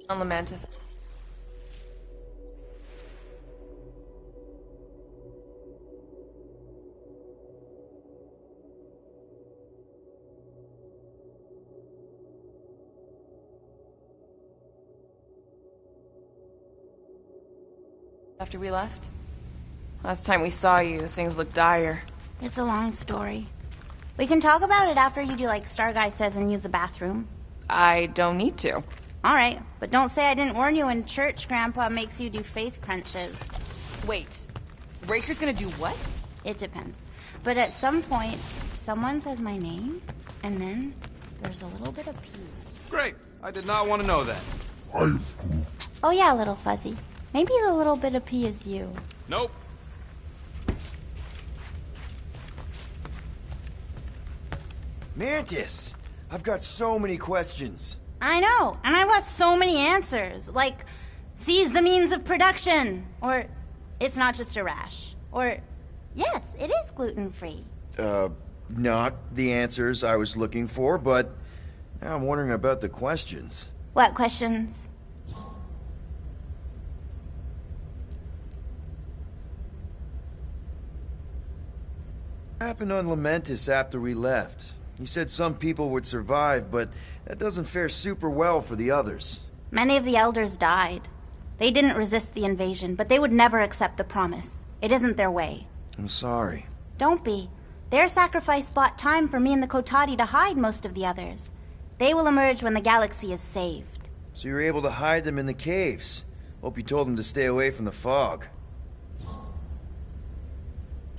on Lamentis. After we left? Last time we saw you, things looked dire. It's a long story. We can talk about it after you do like Star Guy says and use the bathroom. I don't need to. Alright, but don't say I didn't warn you in church Grandpa makes you do faith crunches. Wait, Raker's gonna do what? It depends. But at some point, someone says my name, and then there's a little bit of pee. Great. I did not want to know that. Oh yeah, little fuzzy. Maybe the little bit of pee is you. Nope. Mantis! I've got so many questions. I know, and I want so many answers. Like, seize the means of production. Or, it's not just a rash. Or, yes, it is gluten-free. Not the answers I was looking for, but now I'm wondering about the questions. What questions? What happened on Lamentis after we left? You said some people would survive, but that doesn't fare super well for the others. Many of the elders died. They didn't resist the invasion, but they would never accept the promise. It isn't their way. I'm sorry. Don't be. Their sacrifice bought time for me and the Kotati to hide most of the others. They will emerge when the galaxy is saved. So you were able to hide them in the caves. Hope you told them to stay away from the fog.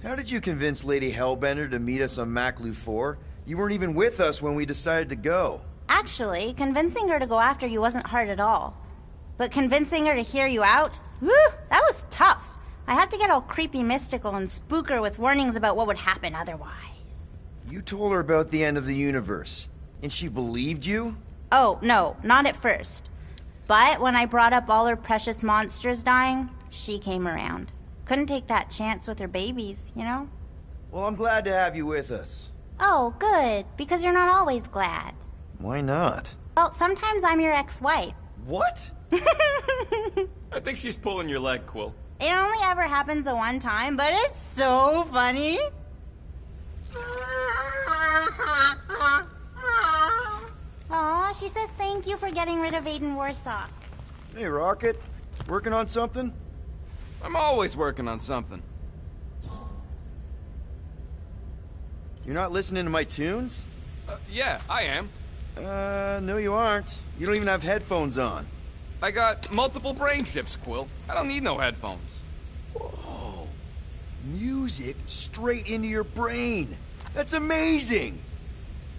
How did you convince Lady Hellbender to meet us on Maklu 4? You weren't even with us when we decided to go. Actually, convincing her to go after you wasn't hard at all. But convincing her to hear you out? Whew, that was tough. I had to get all creepy mystical and spook her with warnings about what would happen otherwise. You told her about the end of the universe, and she believed you? Oh, no, not at first. But when I brought up all her precious monsters dying, she came around. Couldn't take that chance with her babies, you know? Well, I'm glad to have you with us. Oh, good, because you're not always glad. Why not? Well, sometimes I'm your ex-wife. What? I think she's pulling your leg, Quill. It only ever happens the one time, but it's so funny. Aw, she says thank you for getting rid of Aiden Warsock. Hey, Rocket. Working on something? I'm always working on something. You're not listening to my tunes? Yeah, I am. No you aren't. You don't even have headphones on. I got multiple brain chips, Quill. I don't need no headphones. Whoa. Music straight into your brain. That's amazing!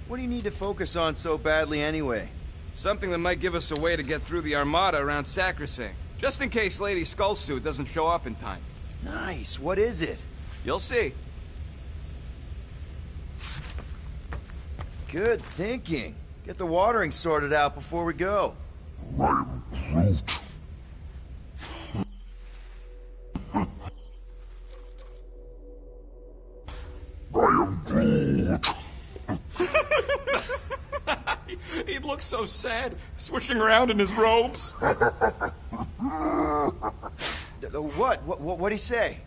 What do you need to focus on so badly anyway? Something that might give us a way to get through the Armada around Sacrosanct. Just in case Lady Skullsuit doesn't show up in time. Nice. What is it? You'll see. Good thinking. Get the watering sorted out before we go. I am Groot. I am Groot. He looks so sad, swishing around in his robes. What'd he say?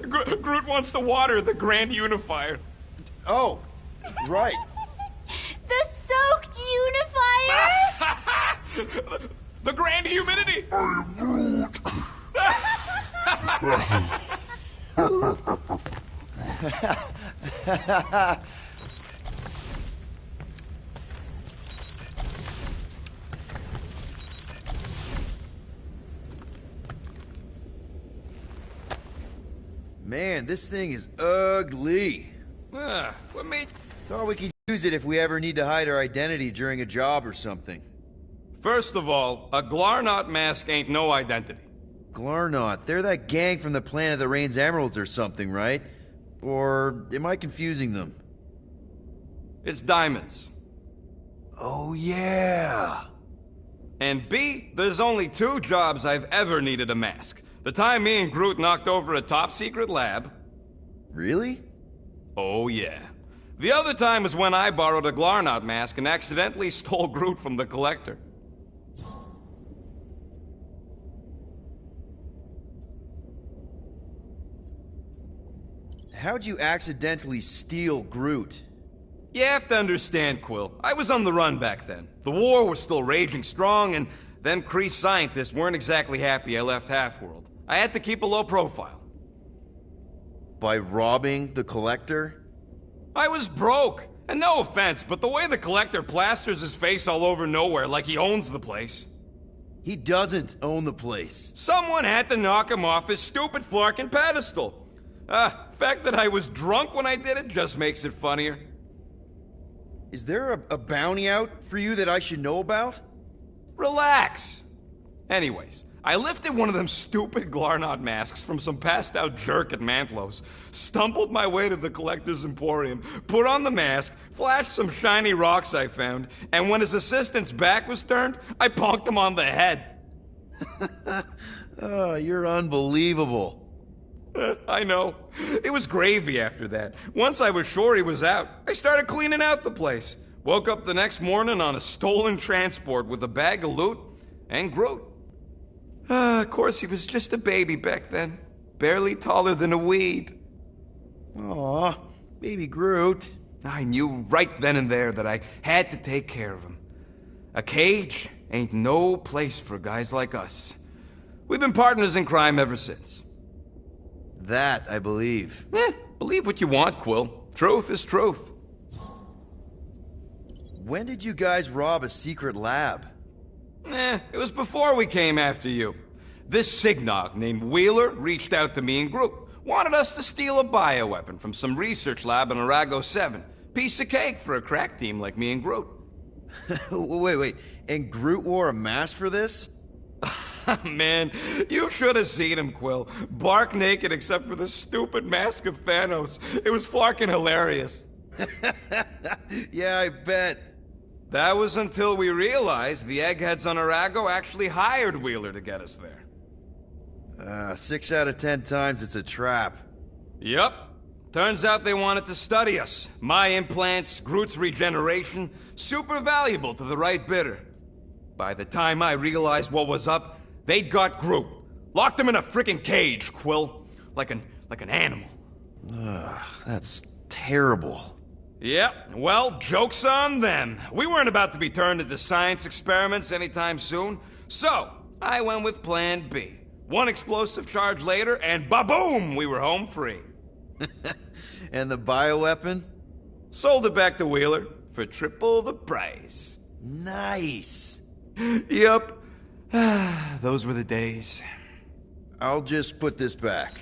Groot wants to water the Grand Unifier. Oh, right. The soaked unifier? The Grand Humidity! I am Groot. Man, this thing is ugly. What made... Thought we could use it if we ever need to hide our identity during a job or something. First of all, a Glarnot mask ain't no identity. Glarnot, they're that gang from the planet that rains emeralds or something, right? Or am I confusing them? It's diamonds. Oh yeah! And B, there's only 2 jobs I've ever needed a mask. The time me and Groot knocked over a top-secret lab. Really? Oh yeah. The other time was when I borrowed a Glarnot mask and accidentally stole Groot from the Collector. How'd you accidentally steal Groot? You have to understand, Quill. I was on the run back then. The war was still raging strong, and them Kree scientists weren't exactly happy I left Half-World. I had to keep a low profile. By robbing the Collector? I was broke. And no offense, but the way the Collector plasters his face all over nowhere like he owns the place. He doesn't own the place. Someone had to knock him off his stupid flarkin' pedestal. The fact that I was drunk when I did it just makes it funnier. Is there a bounty out for you that I should know about? Relax. Anyways, I lifted one of them stupid Glarnot masks from some passed out jerk at Mantlos, stumbled my way to the Collector's Emporium, put on the mask, flashed some shiny rocks I found, and when his assistant's back was turned, I punked him on the head. Oh, you're unbelievable. I know. It was gravy after that. Once I was sure he was out, I started cleaning out the place. Woke up the next morning on a stolen transport with a bag of loot and Groot. Of course, he was just a baby back then. Barely taller than a weed. Aw, baby Groot. I knew right then and there that I had to take care of him. A cage ain't no place for guys like us. We've been partners in crime ever since. That I believe. Believe what you want, Quill. Truth is truth. When did you guys rob a secret lab? It was before we came after you. This Signog named Wheeler reached out to me and Groot. Wanted us to steal a bioweapon from some research lab in Arago 7. Piece of cake for a crack team like me and Groot. Wait. And Groot wore a mask for this? Man, you should have seen him, Quill. Bark naked except for the stupid mask of Thanos. It was flarkin' hilarious. Yeah, I bet. That was until we realized the eggheads on Arago actually hired Wheeler to get us there. 6 out of 10 times it's a trap. Yup. Turns out they wanted to study us. My implants, Groot's regeneration, super valuable to the right bidder. By the time I realized what was up, they'd got Groot. Locked him in a frickin' cage, Quill. Like an animal. That's terrible. Yep, well, joke's on them. We weren't about to be turned into science experiments anytime soon, so I went with Plan B. One explosive charge later, and ba-boom, we were home free. And the bioweapon? Sold it back to Wheeler for triple the price. Nice. Yep, those were the days. I'll just put this back.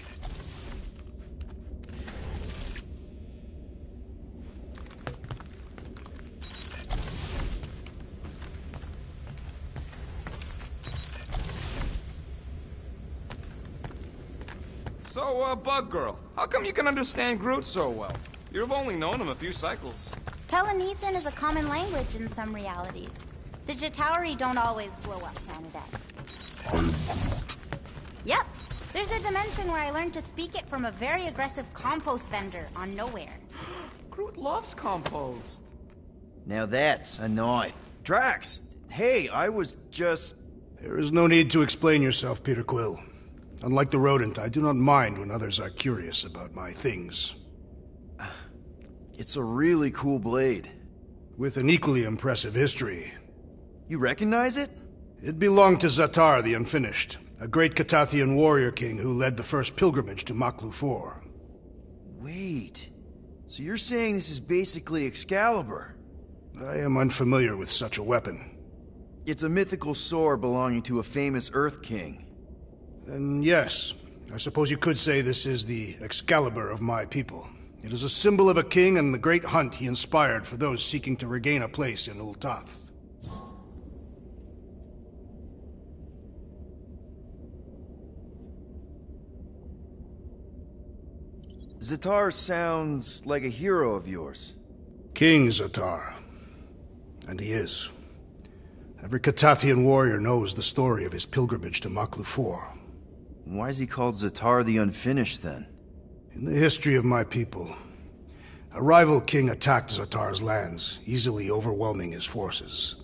So, Bug Girl, how come you can understand Groot so well? You've only known him a few cycles. Telenesin is a common language in some realities. The Chitauri don't always blow up Canada. I am Groot. Yep. There's a dimension where I learned to speak it from a very aggressive compost vendor on Nowhere. Groot loves compost. Now that's annoying. Drax, hey, I was just... There is no need to explain yourself, Peter Quill. Unlike the rodent, I do not mind when others are curious about my things. It's a really cool blade. With an equally impressive history. You recognize it? It belonged to Zatar the Unfinished, a great Katathian warrior king who led the first pilgrimage to Maklu 4. Wait, so you're saying this is basically Excalibur? I am unfamiliar with such a weapon. It's a mythical sword belonging to a famous Earth King. Then yes, I suppose you could say this is the Excalibur of my people. It is a symbol of a king and the great hunt he inspired for those seeking to regain a place in Ul'Tath. Zatar sounds like a hero of yours. King Zatar. And he is. Every Katathian warrior knows the story of his pilgrimage to Maklu 4. Why is he called Zatar the Unfinished, then? In the history of my people, a rival king attacked Zatar's lands, easily overwhelming his forces.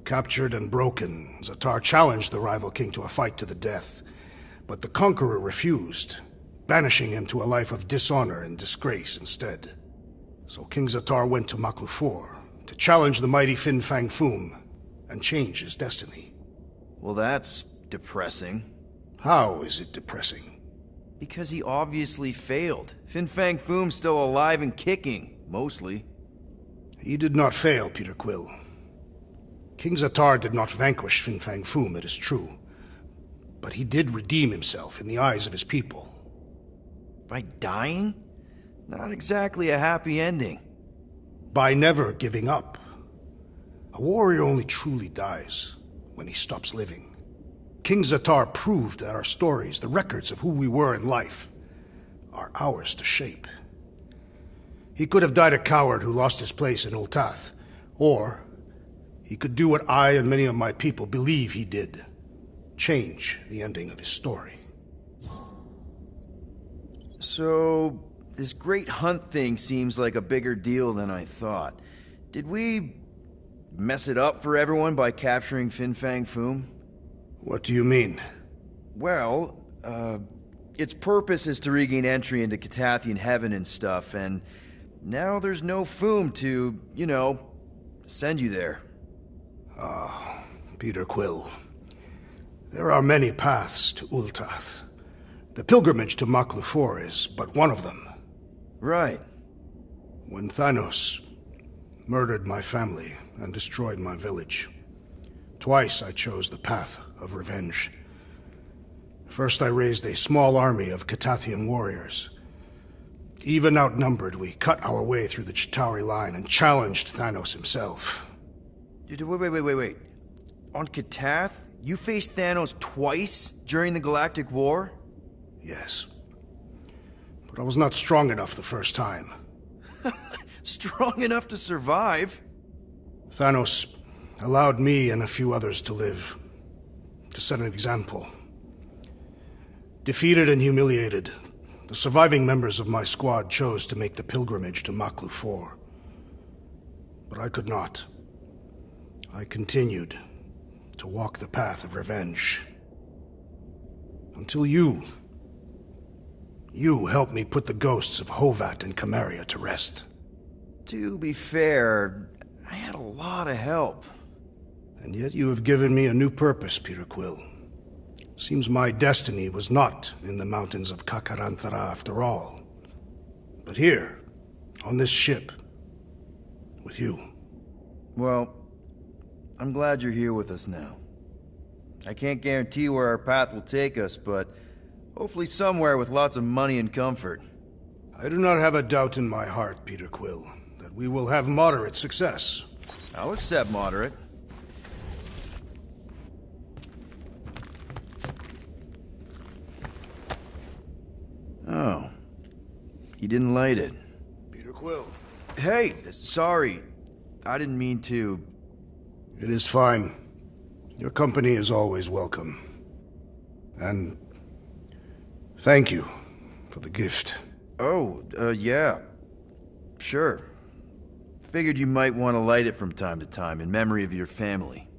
Captured and broken, Zatar challenged the rival king to a fight to the death, but the conqueror refused. banishing him to a life of dishonor and disgrace instead. So King Zatar went to Maklufor to challenge the mighty Fin Fang Foom and change his destiny. Well, that's depressing. How is it depressing? Because he obviously failed. Fin Fang Foom's still alive and kicking, mostly. He did not fail, Peter Quill. King Zatar did not vanquish Fin Fang Foom, it is true. But he did redeem himself in the eyes of his people. By dying? Not exactly a happy ending. By never giving up. A warrior only truly dies when he stops living. King Zatar proved that our stories, the records of who we were in life, are ours to shape. He could have died a coward who lost his place in Ultath, or he could do what I and many of my people believe he did. Change the ending of his story. So, this great hunt thing seems like a bigger deal than I thought. Did we mess it up for everyone by capturing Fin Fang Foom? What do you mean? Well, its purpose is to regain entry into Catathian heaven and stuff, and now there's no Foom to, send you there. Peter Quill. There are many paths to Ultath. The pilgrimage to Maklufor is but one of them. Right. When Thanos murdered my family and destroyed my village, twice I chose the path of revenge. First I raised a small army of Catathian warriors. Even outnumbered, we cut our way through the Chitauri line and challenged Thanos himself. Wait. On Catath, you faced Thanos twice during the Galactic War? Yes. But I was not strong enough the first time. Strong enough to survive? Thanos allowed me and a few others to live, to set an example. Defeated and humiliated, the surviving members of my squad chose to make the pilgrimage to Maklufor. But I could not. I continued to walk the path of revenge. Until you helped me put the ghosts of Hovat and Camaria to rest. To be fair, I had a lot of help. And yet you have given me a new purpose, Peter Quill. Seems my destiny was not in the mountains of Kakaranthara after all, but here, on this ship, with you. Well, I'm glad you're here with us now. I can't guarantee where our path will take us, but hopefully somewhere with lots of money and comfort. I do not have a doubt in my heart, Peter Quill, that we will have moderate success. I'll accept moderate. Oh. You didn't light it. Peter Quill. Hey, sorry. I didn't mean to. It is fine. Your company is always welcome. And thank you for the gift. Oh, yeah. Sure. Figured you might want to light it from time to time in memory of your family.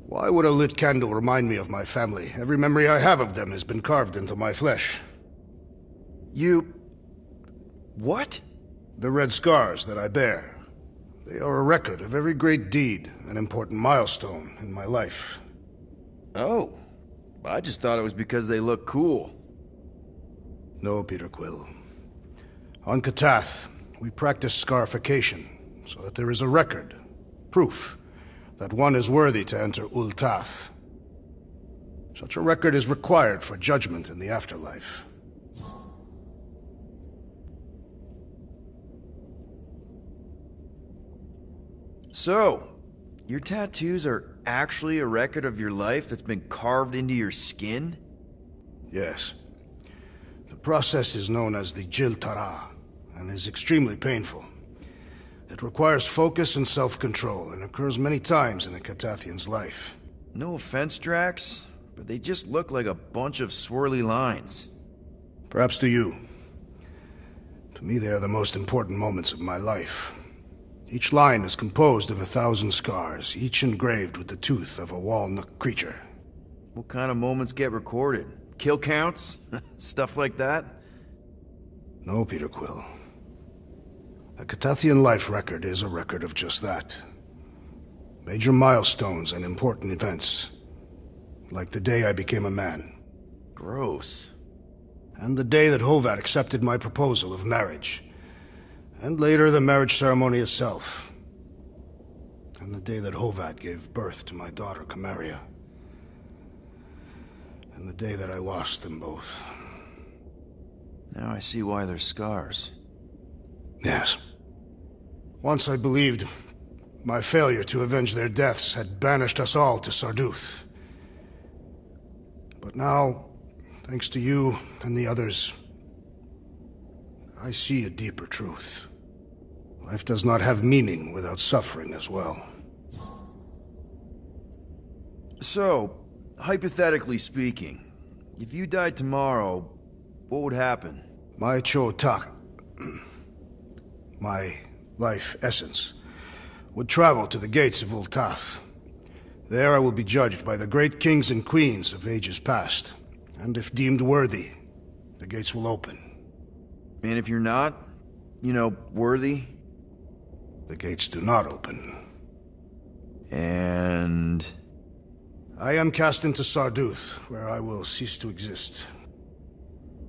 Why would a lit candle remind me of my family? Every memory I have of them has been carved into my flesh. What? The red scars that I bear. They are a record of every great deed, an important milestone in my life. Oh. I just thought it was because they look cool. No, Peter Quill. On Catath, we practice scarification, so that there is a record, proof, that one is worthy to enter Ultath. Such a record is required for judgment in the afterlife. So, your tattoos are actually a record of your life that's been carved into your skin? Yes. The process is known as the Jil Tara, and is extremely painful. It requires focus and self-control, and occurs many times in a Catathian's life. No offense, Drax, but they just look like a bunch of swirly lines. Perhaps to you. To me, they are the most important moments of my life. Each line is composed of 1,000 scars, each engraved with the tooth of a walnut creature. What kind of moments get recorded? Kill counts? Stuff like that? No, Peter Quill. A Catathian life record is a record of just that. Major milestones and important events. Like the day I became a man. Gross. And the day that Hovat accepted my proposal of marriage. And later the marriage ceremony itself. And the day that Hovat gave birth to my daughter, Camaria. And the day that I lost them both. Now I see why there's scars. Yes. Once I believed my failure to avenge their deaths had banished us all to Sarduth. But now, thanks to you and the others, I see a deeper truth. Life does not have meaning without suffering as well. So, hypothetically speaking, if you died tomorrow, what would happen? My Cho-Tak, my life essence, would travel to the gates of Ultath. There I will be judged by the great kings and queens of ages past. And if deemed worthy, the gates will open. And if you're not, worthy? The gates do not open. And... I am cast into Sarduth, where I will cease to exist.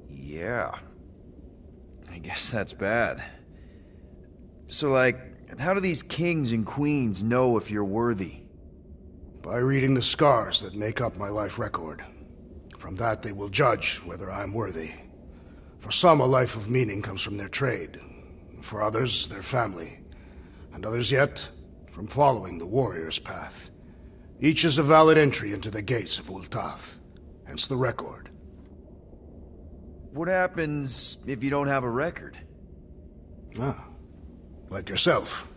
Yeah. I guess that's bad. So, how do these kings and queens know if you're worthy? By reading the scars that make up my life record. From that they will judge whether I am worthy. For some, a life of meaning comes from their trade. For others, their family. And others yet, from following the warrior's path. Each is a valid entry into the gates of Ultath. Hence the record. What happens if you don't have a record? Like yourself.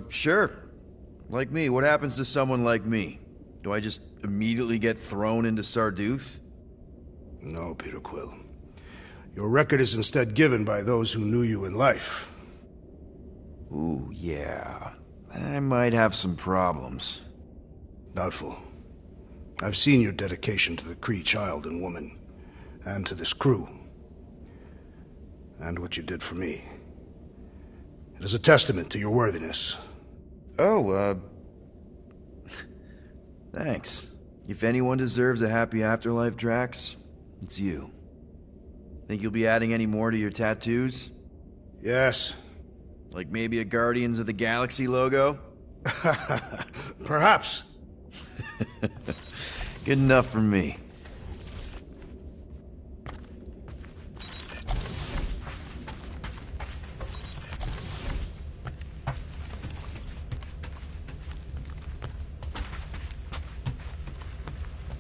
Sure. Like me. What happens to someone like me? Do I just immediately get thrown into Sarduth? No, Peter Quill. Your record is instead given by those who knew you in life. Ooh, yeah. I might have some problems. Doubtful. I've seen your dedication to the Kree child and woman, and to this crew. And what you did for me. It is a testament to your worthiness. Oh, thanks. If anyone deserves a happy afterlife, Drax, it's you. Think you'll be adding any more to your tattoos? Yes. Like maybe a Guardians of the Galaxy logo? Perhaps. Good enough for me.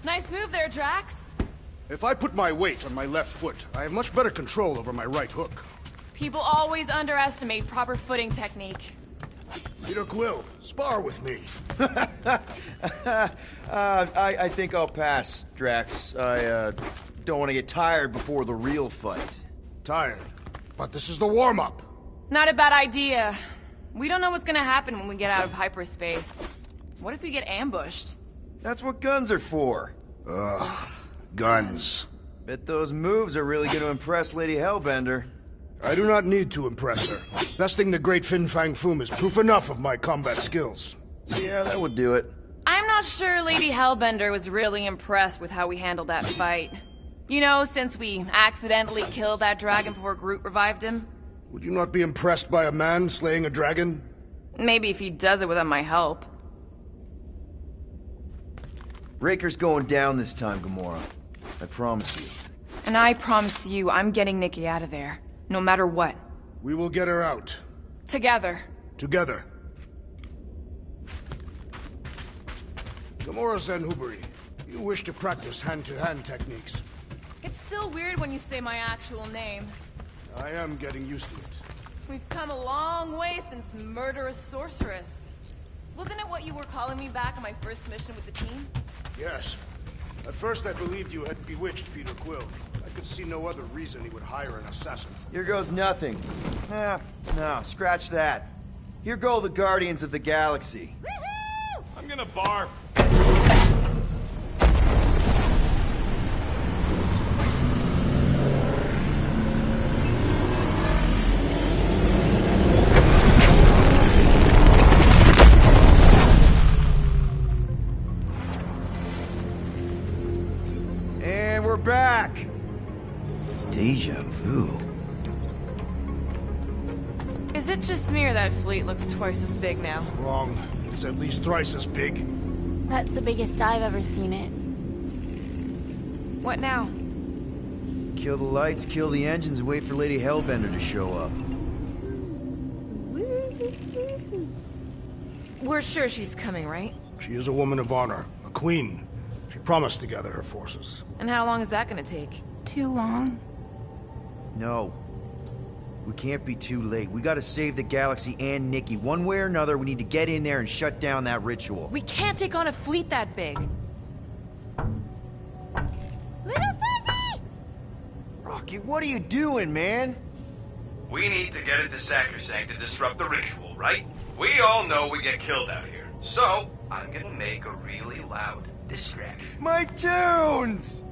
Nice move there, Drax. If I put my weight on my left foot, I have much better control over my right hook. People always underestimate proper footing technique. Peter Quill, spar with me. I think I'll pass, Drax. I don't want to get tired before the real fight. Tired. But this is the warm-up. Not a bad idea. We don't know what's gonna happen when we get out of hyperspace. What if we get ambushed? That's what guns are for. Guns. Bet those moves are really going to impress Lady Hellbender. I do not need to impress her. Besting the great Fin Fang Foom is proof enough of my combat skills. Yeah, that would do it. I'm not sure Lady Hellbender was really impressed with how we handled that fight. Since we accidentally killed that dragon before Groot revived him. Would you not be impressed by a man slaying a dragon? Maybe if he does it without my help. Raker's going down this time, Gamora. I promise you. And I promise you, I'm getting Nikki out of there. No matter what. We will get her out. Together. Together. Gamora Zenhuberi, you wish to practice hand-to-hand techniques. It's still weird when you say my actual name. I am getting used to it. We've come a long way since Murderous Sorceress. Wasn't it what you were calling me back on my first mission with the team? Yes. At first I believed you had bewitched Peter Quill. I could see no other reason he would hire an assassin. Here goes nothing. No, scratch that. Here go the Guardians of the Galaxy. I'm gonna barf. Is it just me or that fleet looks twice as big now? Wrong. It's at least thrice as big. That's the biggest I've ever seen it. What now? Kill the lights, kill the engines, and wait for Lady Hellbender to show up. We're sure she's coming, right? She is a woman of honor, a queen. She promised to gather her forces. And how long is that gonna take? Too long. No. We can't be too late. We gotta save the galaxy and Nikki. One way or another, we need to get in there and shut down that ritual. We can't take on a fleet that big. Little Fuzzy! Rocky, what are you doing, man? We need to get into Sacrosanct to disrupt the ritual, right? We all know we get killed out here. So, I'm gonna make a really loud distraction. My tunes!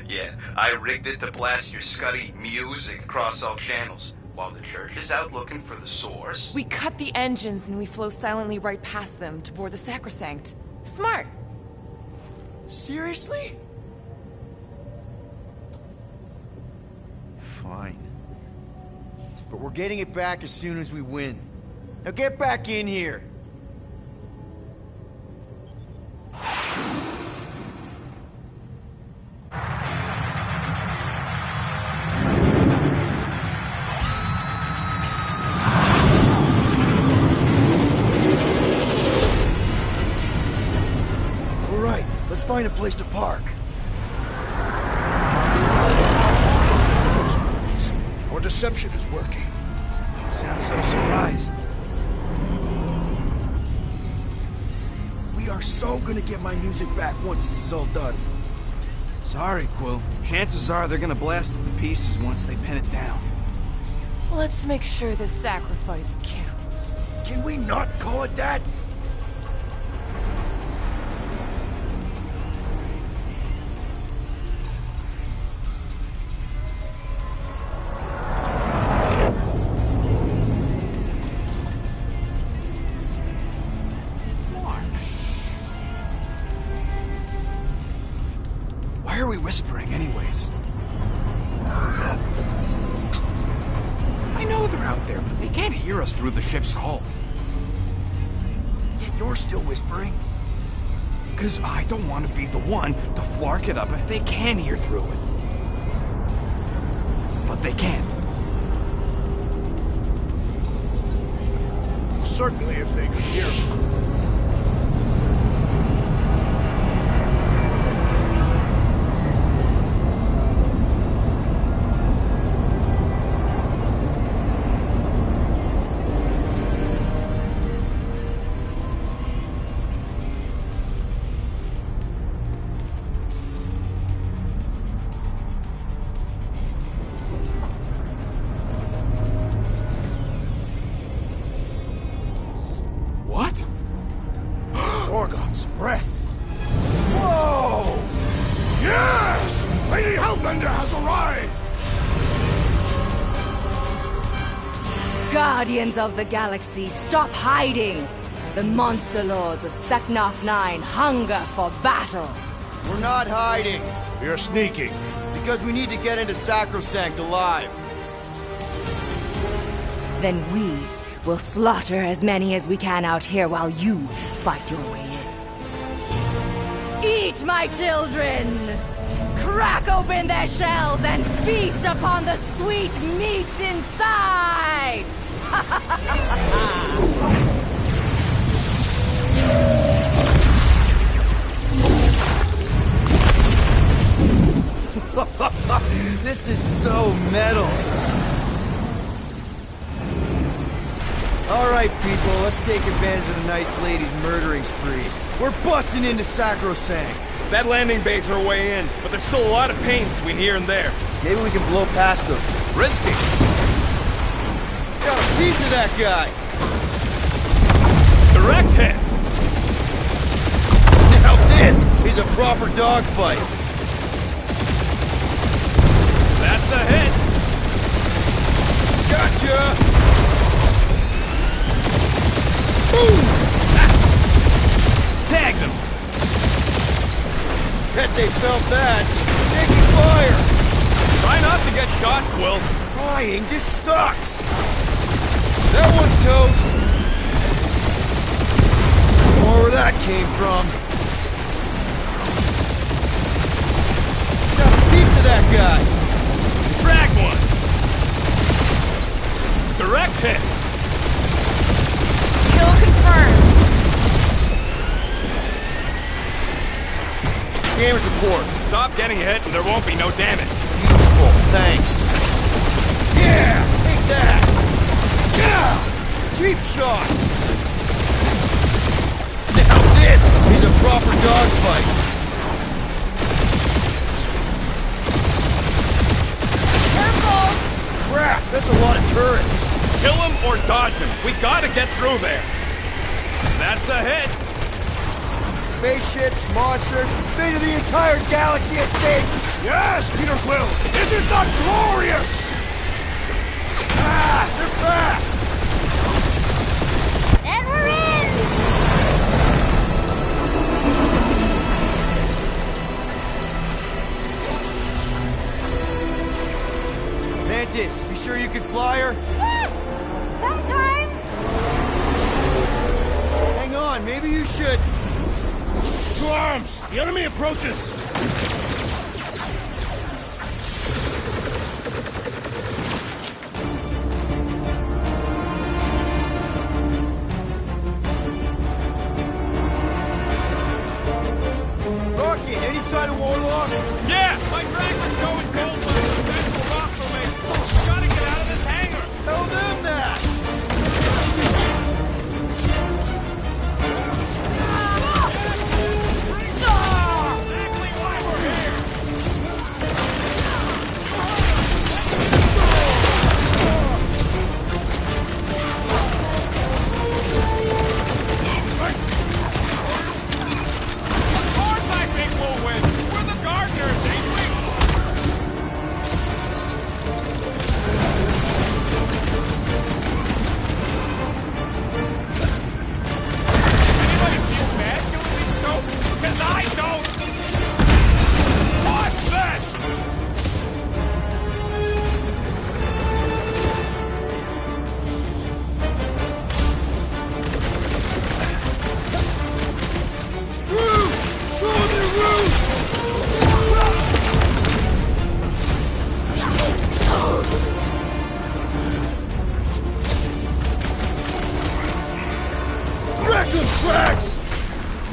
Yeah, I rigged it to blast your scuddy music across all channels. While the church is out looking for the source... We cut the engines and we flow silently right past them to board the Sacrosanct. Smart. Seriously? Fine. But we're getting it back as soon as we win. Now get back in here! Alright, let's find a place to park. Those boys. Our deception is working. Don't sound so surprised. We are so gonna get my music back once this is all done. Sorry, Quill. Chances are they're gonna blast it to pieces once they pin it down. Let's make sure this sacrifice counts. Can we not call it that? Why are we whispering anyways? I know they're out there, but they can't hear us through the ship's hull. Yet you're still whispering. Because I don't want to be the one to flark it up if they can hear through it. But they can't. Certainly if they could hear us. What? Orgon's breath. Whoa! Yes! Lady Hellbender has arrived! Guardians of the Galaxy, stop hiding! The monster lords of Seknarf 9 hunger for battle! We're not hiding, We are sneaking. because we need to get into Sacrosanct alive. Then we will slaughter as many as we can out here while you fight your way in. Eat, my children! Crack open their shells and feast upon the sweet meats inside! This is so metal. Alright, people, let's take advantage of the nice lady's murdering spree. We're busting into Sacrosanct. That landing bay's our way in, but there's still a lot of pain between here and there. Maybe we can blow past them. Risky. Got a piece of that guy. Direct hit. Now this is a proper dogfight. That's a hit. Gotcha! Boom! Ah. Tagged him. Bet they felt that. Taking fire! Try not to get shot, Quill. Trying, this sucks! That one's toast! More where that came from. Got a piece of that guy! Drag one! Direct hit! Kill confirmed. Damage report. Stop getting hit and there won't be no damage. Useful, thanks. Yeah! Take that! Yeah! Cheap shot! Now this is a proper dogfight! Careful! Crap, that's a lot of turrets! Kill him or dodge him. We gotta get through there. That's a hit. Spaceships, monsters, fate of the entire galaxy at stake! Yes, Peter Quill! Isn't that glorious? Ah, they're fast! And we're in! Mantis, you sure you can fly her? Yes! Sometimes! Hang on, maybe you should... To arms! The enemy approaches! Rocket, any sign of Warlock? Yeah, my tractor's going cold. That's the rock for me. Gotta get out of this hangar. Tell them that! Exactly why we're here. Of course I think we'll win. We're the gardeners, ain't we? Anybody feel bad doing these shows? Because I don't! What's this? Show them your roots! Wreck 'em, Tracks!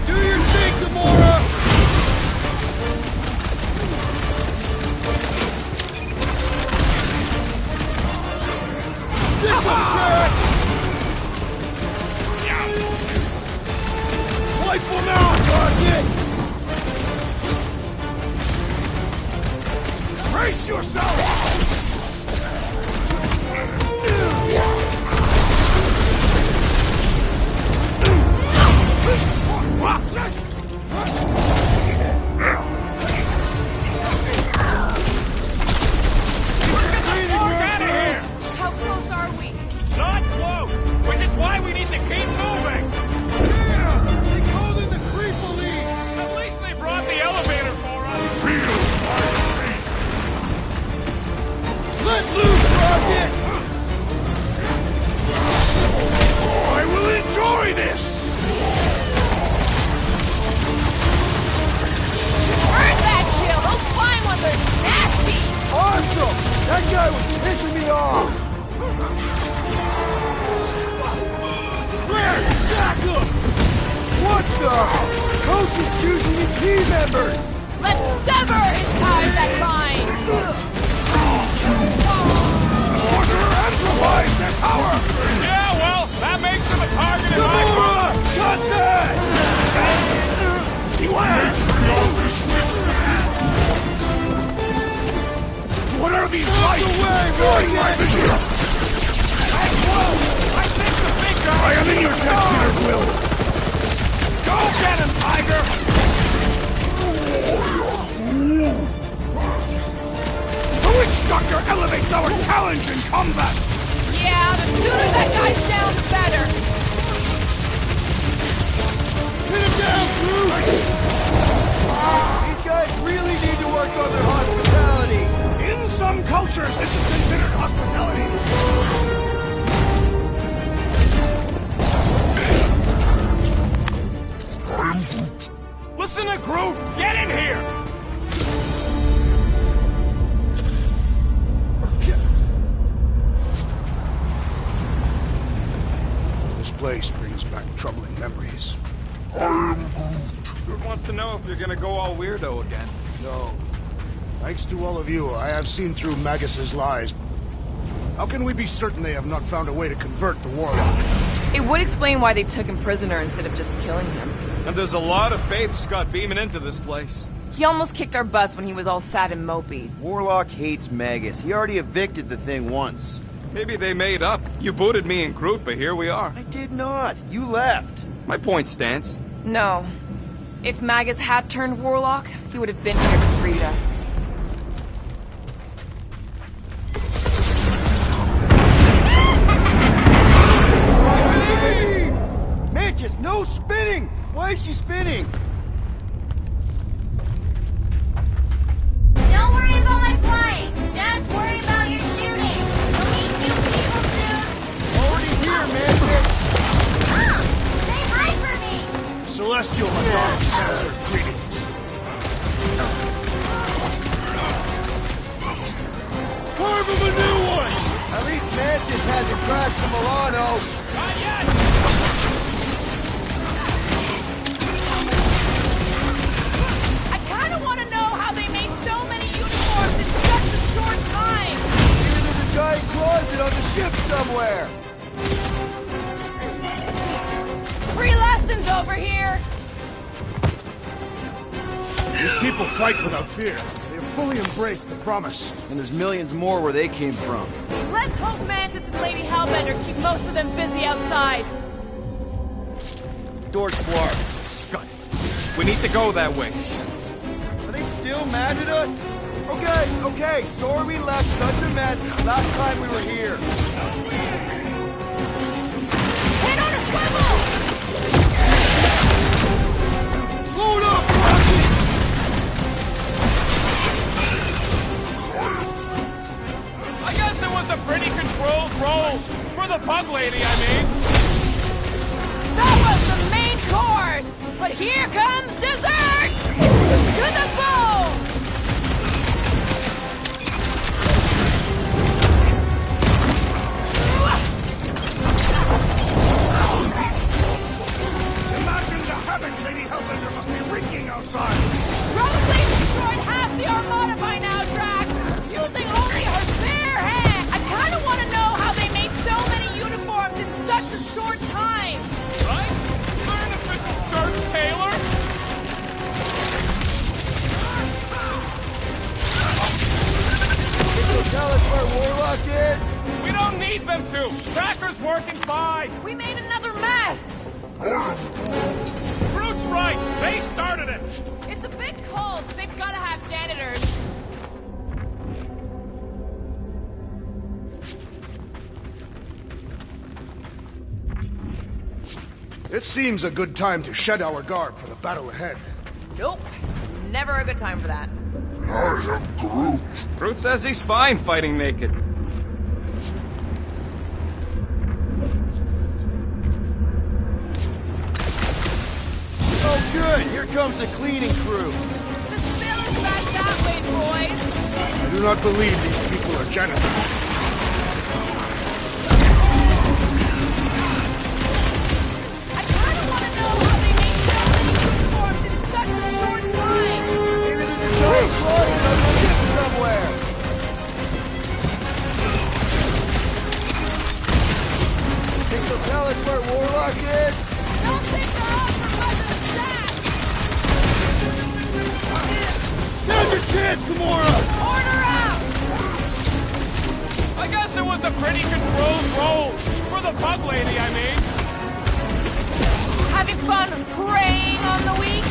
Do your thing, Gamora! Sick 'em, Tracks! Wipe 'em out, target! Brace yourself! Get out of here! How close are we? Not close! Which is why we need to keep moving! Yeah! They called in the creep elite! At least they brought the elevator for us! Let loose, Rocket! I will enjoy this! Earn that kill! Those flying ones are nasty! Awesome! That guy was pissing me off! Where? Sack him! What the? Coach is choosing his team members! Let's sever his ties that bind! The sorcerer amplifies their power! Yeah, well, that makes him a target in my Gamora! Cut that! Beware! What are these lights obscuring my vision? I think the big guy... I am in your debt, Peter Quill! Go get him, Tiger! The Witch Doctor elevates our challenge in combat! Yeah, the sooner that guy's down, the better! Hit him down, Groot! These guys really need to work on their hospitality. In some cultures, this is considered hospitality. place brings back troubling memories. I am Groot. Groot wants to know if you're gonna go all weirdo again. No. Thanks to all of you, I have seen through Magus's lies. How can we be certain they have not found a way to convert the Warlock? It would explain why they took him prisoner instead of just killing him. And there's a lot of faith Scott beaming into this place. He almost kicked our butts when he was all sad and mopey. Warlock hates Magus. He already evicted the thing once. Maybe they made up. You booted me and Groot, but here we are. I did not. You left. My point stands. No. If Magus had turned Warlock, he would have been here to greet us. Hey! Mantis, no spinning! Why is she spinning? Don't worry about my flying. Just worry about your shooting. We'll meet you people soon. Already here, Mantis! Ah! Say hi for me. Celestial Madonna sends her greetings. Carve him a new one! At least Mantis hasn't crashed the Milano. Not yet! I kind of want to know how they made so many uniforms in such a short time! Maybe there's a giant closet on the ship somewhere. Free lessons over here! These people fight without fear. They have fully embraced the promise. And there's millions more where they came from. Let's hope Mantis and Lady Hellbender keep most of them busy outside. Door's flarped. Scott, we need to go that way. Are they still mad at us? Okay. Sorry we left such a mess last time we were here. Head on a swivel! Load up, Rocky! I guess it was a pretty controlled roll. For the bug lady, I mean. That was the main course! But here comes dessert! To the bone! Imagine the havoc Lady Hellbender must be wreaking outside. Probably destroyed half the Armada by now, Drax! Using only her bare hand! I kinda wanna know how they made so many uniforms in such a short time! Right? Learn a bit of dirt, Taylor! Tell us where Warlock is? We don't need them to! Tracker's working fine! We made another mess! Groot's right! They started it! It's a big cult, so they've gotta have janitors. It seems a good time to shed our garb for the battle ahead. Nope. Never a good time for that. I am Groot. Groot says he's fine fighting naked. Oh good, here comes the cleaning crew. The spill is back that way, boys. I do not believe these people are janitors. I kinda wanna know how they made so many uniforms in such a short time. Maybe there's a giant closet on the ship somewhere. Think they'll tell us where Warlock is? Don't think they're off for President Jack. There's your chance, Gamora! Order out! I guess it was a pretty controlled roll. For the bug lady, I mean. Having fun preying on the weak?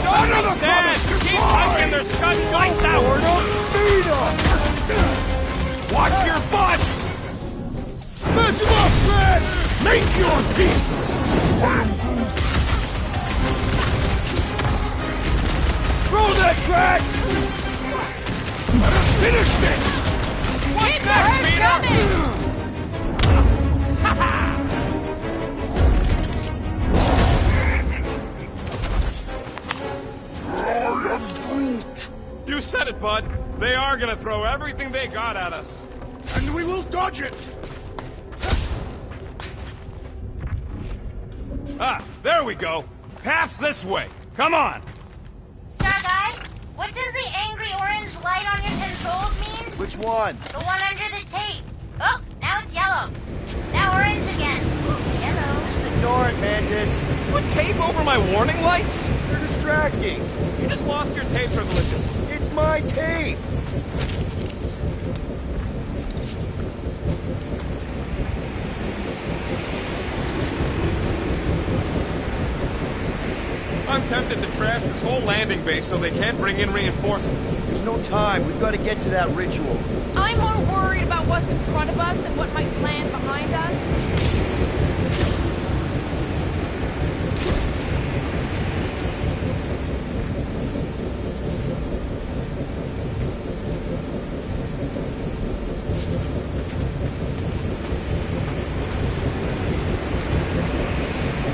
Don't be sad! Keep punking their scud lights out! Beat 'em! Watch your butts! Smash 'em up, Drax! Make your peace! Throw that, Drax! Let us finish this! Keep the herd coming! You said it, bud. They are gonna throw everything they got at us. And we will dodge it! Ah, there we go. Path's this way. Come on. Star Guy, what does the angry orange light on your controls mean? Which one? The one under the tape. Oh, now it's yellow. Now orange again. Yellow. Just ignore it, Mantis. Put tape over my warning lights? They're distracting. You just lost your tape privileges. It's my tape. I'm tempted to trash this whole landing base so they can't bring in reinforcements. There's no time. We've got to get to that ritual. I'm more worried about what's in front of us than what might land behind us.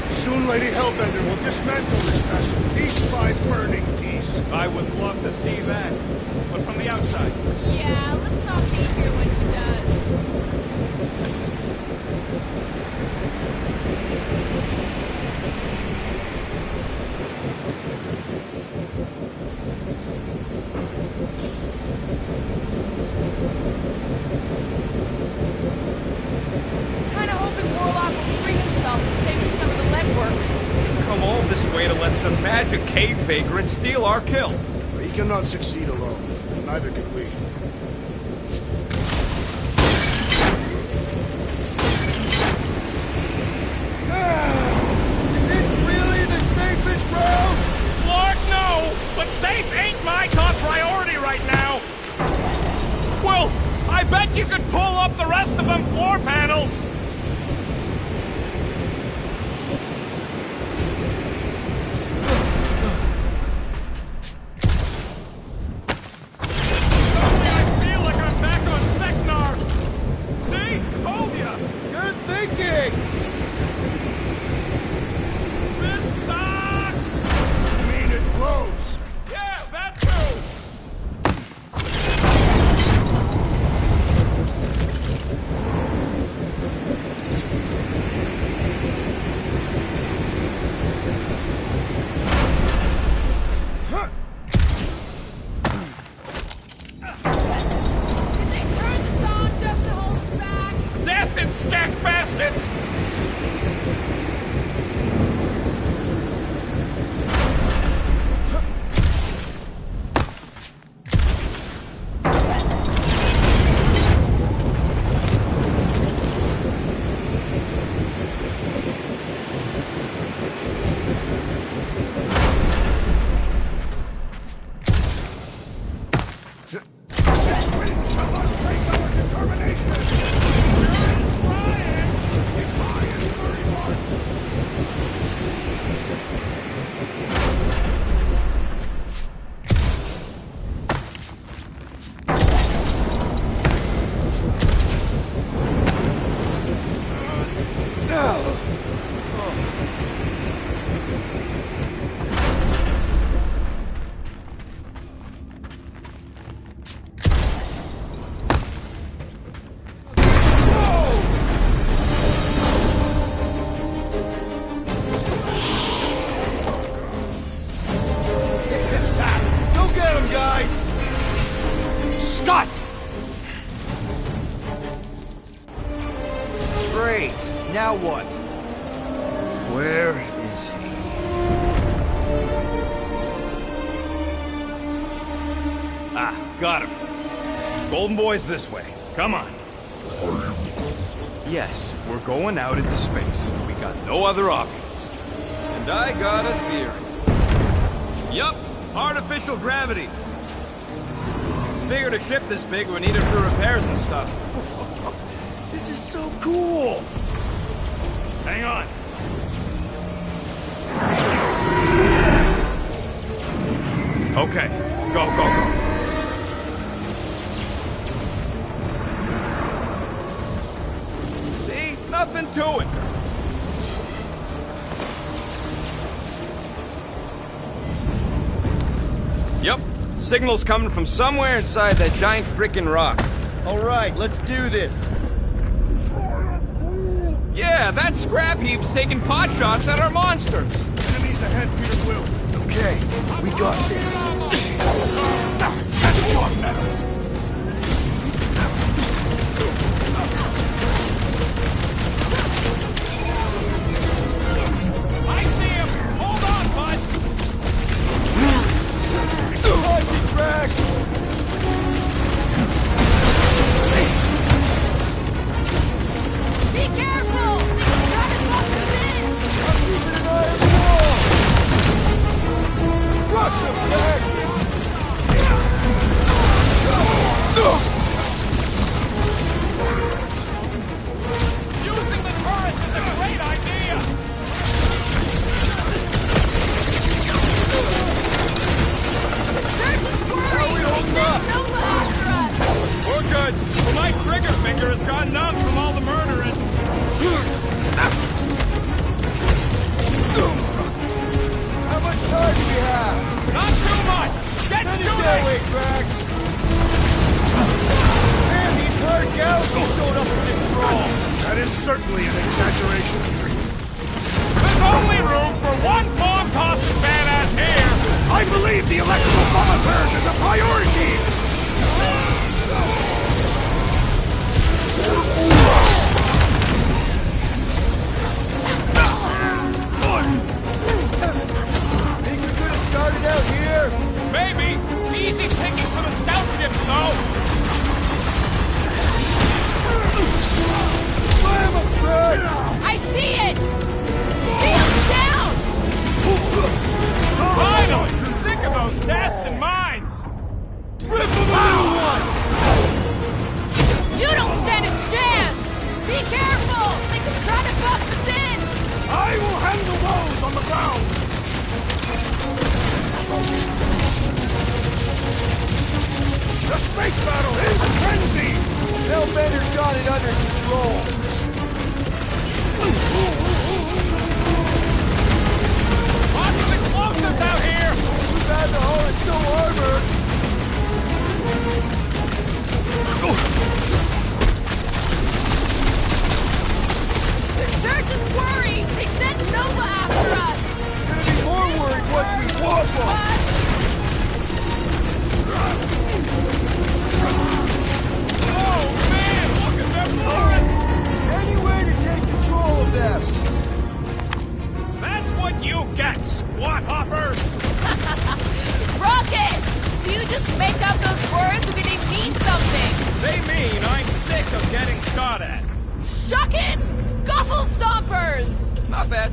Soon Lady Hellbender will dismantle this vessel, piece by burning piece. I would love to see that. But from the outside. Yeah, let's not be here when she does. Kinda hoping Warlock will free himself and save us some of the legwork. Come all this way to let some magic cave vagrant steal our kill. He cannot succeed alone, and neither can we. Is this really the safest route? Lord, no! But safe ain't my top priority right now! Quill, I bet you could pull up the rest of them floor panels! Suddenly I feel like I'm back on Seknar! See? Told ya! Good thinking. This sucks! I mean, it blows. Yeah, that too! Did they turn this on just to hold us back? Dasted stack baskets! Wind shall not break our determination. Defiant 31. Go get him, guys. Scott! Great. Now what? Where is he? Ah, got him. Golden Boy's this way. Come on. Yes, we're going out into space. We got no other options. And I got a theory. Yup, artificial gravity. Figured a ship this big would need it for repairs and stuff. This is so cool. Hang on. Okay, go, go, go. See? Nothing to it. Yep, signal's coming from somewhere inside that giant frickin' rock. All right, let's do this. Yeah, that scrap heap's taking pot shots at our monsters. Enemies ahead, Peter Will. Okay, we got this. Test your metal. I see him! Hold on, bud! Launching tracks! Be careful! They can try to bust us in! I'm keeping an eye on the wall! Rush him, Max! Using the turret is a great idea! Surgeon's worried! They sent Nova after us! We're good. Well, my trigger finger has gone numb from all the murdering. How much time do we have? Not too much! Get Send it to that it! way, Drax! Man, the entire galaxy showed up for this brawl! That is certainly an exaggeration. There's only room for one bomb-tossing badass here! I believe the electrical thaumaturge is a priority! Think we could have started out here? Maybe! Easy picking for the scout ships, though! Slam him, Drax! I see it! Shields down! Finally! You're sick of those dashed mines! Rip him a new one! You don't stand a chance! Be careful! They can try to bust us in! I will handle those on the ground! The space battle is frenzy! Hellbender's got it under control. Lots of explosives out here! Too bad the hull is so armored. The surgeon's worried! They sent Nova after us! Gonna be more worried once we walk them. Oh, man! Look at them turrets! Any way to take control of them. That's what you get, squat hoppers! Rocket! Do you just make up those words or do they mean something? They mean I'm sick of getting shot at. Shuckin'! Guffle stompers! Not bad.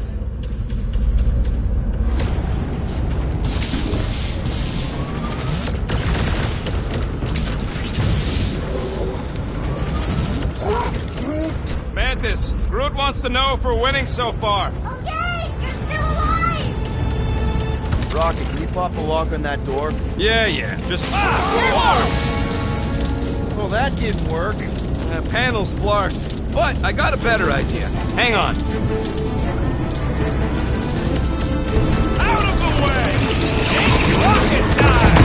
Mantis, Groot wants to know if we're winning so far. Okay, you're still alive! Rocket, can you pop the lock on that door? Yeah. Just... Well, that didn't work. Panel's flarked. But I got a better idea. Hang on. Out of the way! It's rocket time!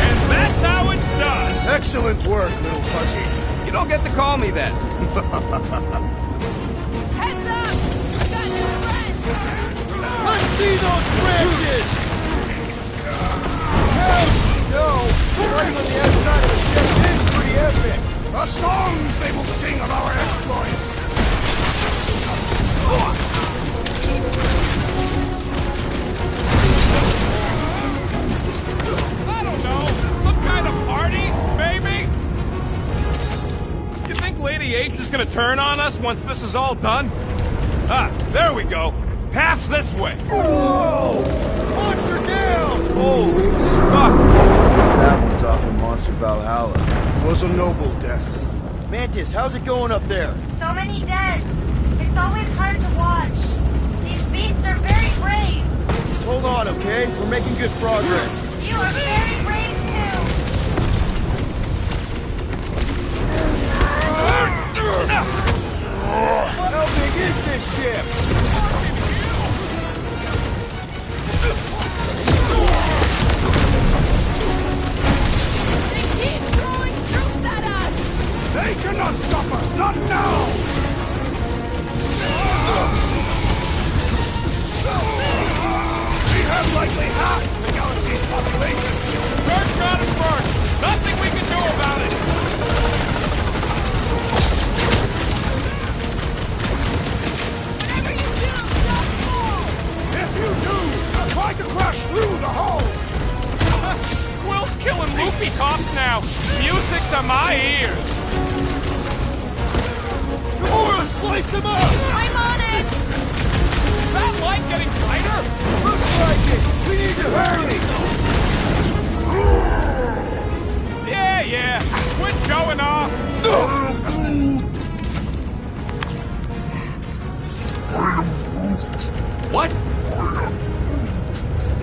And that's how it's done! Excellent work, little fuzzy. You don't get to call me that. Heads up! I got new friends! Let's see those branches! Hell no! Running on the outside of the ship is pretty epic! The songs they will sing of our exploits! I don't know. Some kind of party, maybe? You think Lady H is gonna turn on us once this is all done? Ah, there we go. Path's this way. Whoa! Monster down! Holy Scott! Guess that one's off to Monster Valhalla. It was a noble death. Mantis, how's it going up there? So many dead. It's always hard to watch. These beasts are very brave. Just hold on, okay? We're making good progress. You are very brave too. How big is this ship? They keep throwing troops at us! They cannot stop us, not now! now. Music to my ears. Come over, let's slice him up! I'm on it! Is that light getting brighter? Looks like it! We need to hurry! Yeah. Quit showing off. What?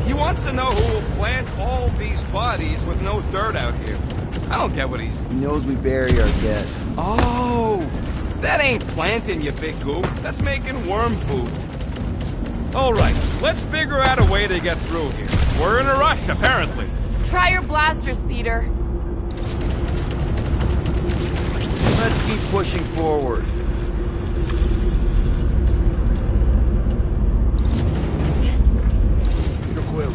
He wants to know who will plant all these bodies with no dirt out here. I don't get what he's... He knows we bury our dead. Oh! That ain't planting, you big goof. That's making worm food. Alright, let's figure out a way to get through here. We're in a rush, apparently. Try your blasters, Peter. Let's keep pushing forward. Peter Quill,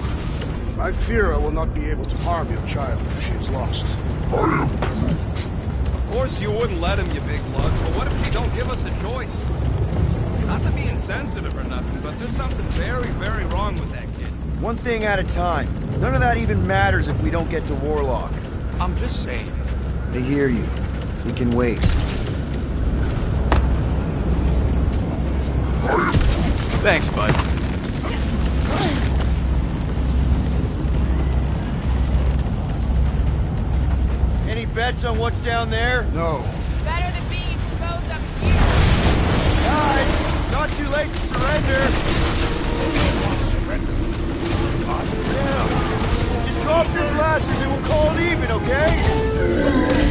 I fear I will not be able to harm your child if she is lost. Of course you wouldn't let him, you big lug, but what if you don't give us a choice? Not to be insensitive or nothing, but there's something very, very wrong with that kid. One thing at a time. None of that even matters if we don't get to Warlock. I'm just saying. I hear you. We can wait. Thanks, bud. Any bets on what's down there? No. Better than being exposed up here. Guys, it's not too late to surrender. Surrender. Yeah. Just drop your blasters and we'll call it even, okay?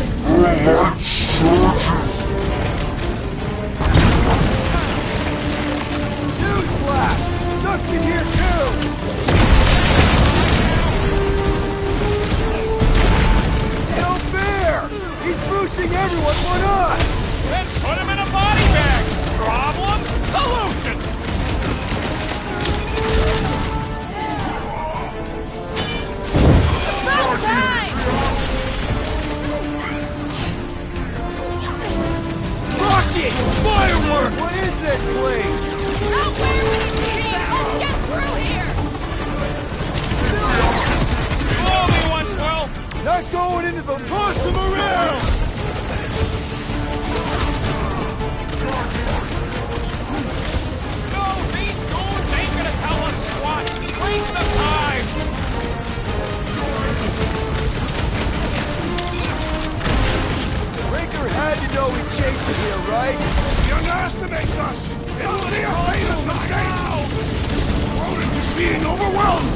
Newsflash! Sucks in here too! No fair! He's boosting everyone but us! Then put him in a body bag! Problem? Solution! About time! Rocket! Firework! What is this place? Not where we need to be! Let's get through here! Blow me 112! Not going into the... Toss him around! No, these goons ain't gonna tell us squat! Waste of time! Breaker had to know we'd chase him here, right? He underestimates us. It will be a fatal mistake. Rodent is being overwhelmed.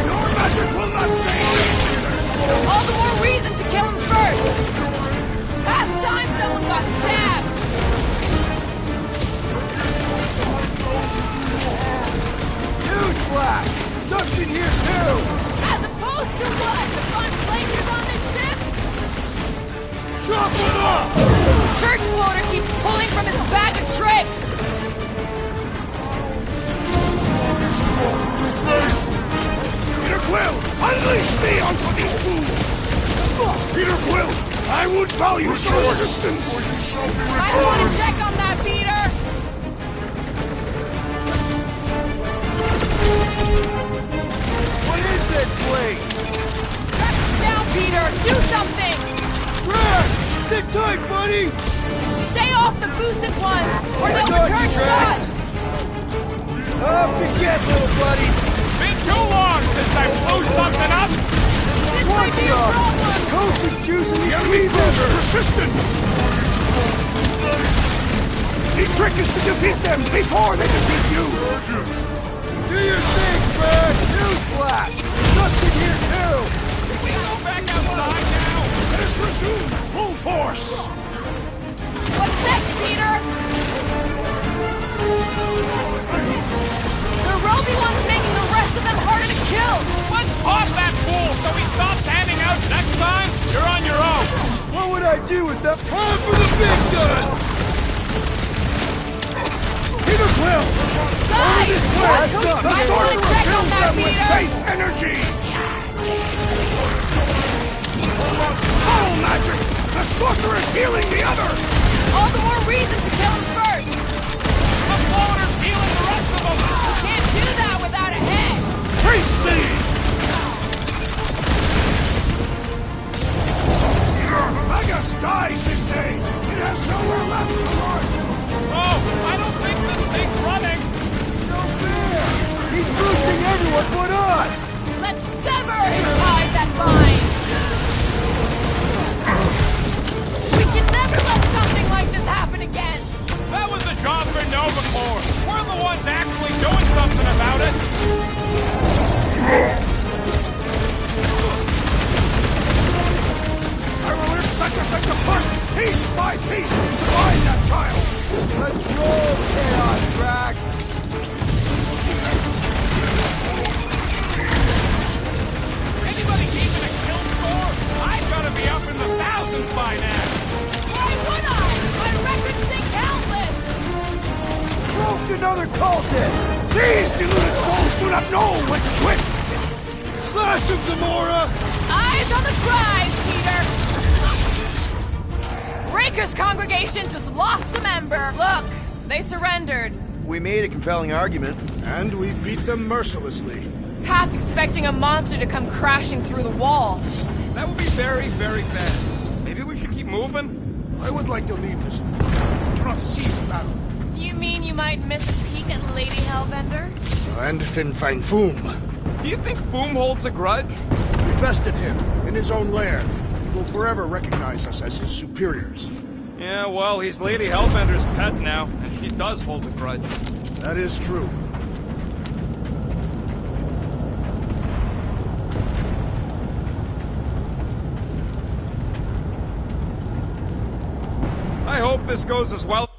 Your magic will not save me. All the more reason to kill him first! Past time someone got stabbed! Newsflash! Sucks in here too! As opposed to what? The fun places on this ship? Chop him up! Church floater keeps pulling from his bag of tricks! Peter Quill, unleash me onto these fools! Peter Quill, I would value some assistance! I want to check on that, Peter! What is this place? Track him down, Peter! Do something! Drax! Sit tight, buddy! Stay off the boosted ones, or I they'll got return you, Drax. shots! Up and get, little buddy! Been too long since I blew something up! This might be a problem! Coach is juicing The the enemy speed foes are booster! persistent! The trick is to defeat them before they defeat you! Do your thing, Brad! Newsflash! Sucks in here too! Can we go back outside now? Let us resume full force! What's next, Peter? The Roby one's making the rest of them harder to kill! Let's pop that fool so he stops handing out next time! You're on your own! What would I do without time for the big guns? Peter Quill! Guys! Watch who you The I want to sorcerer check on fills that, them with Peter! faith energy! Soul magic! The sorcerer is healing the others! All the more reason to kill him first! The floater's healing the rest of them! Can't do that without a head! Face me! These deluded souls do not know when to quit! Slash him, Gamora! Eyes on the prize, Peter! Breaker's congregation just lost a member. Look, they surrendered. We made a compelling argument. And we beat them mercilessly. Half expecting a monster to come crashing through the wall. That would be very, very bad. Maybe we should keep moving? I would like to leave this. I cannot see the battle. You mean you might miss a peek at Lady Hellbender? And Fin Fang Foom. Do you think Foom holds a grudge? We bested him in his own lair. He will forever recognize us as his superiors. Yeah, well, he's Lady Hellbender's pet now, and she does hold a grudge. That is true. I hope this goes as well.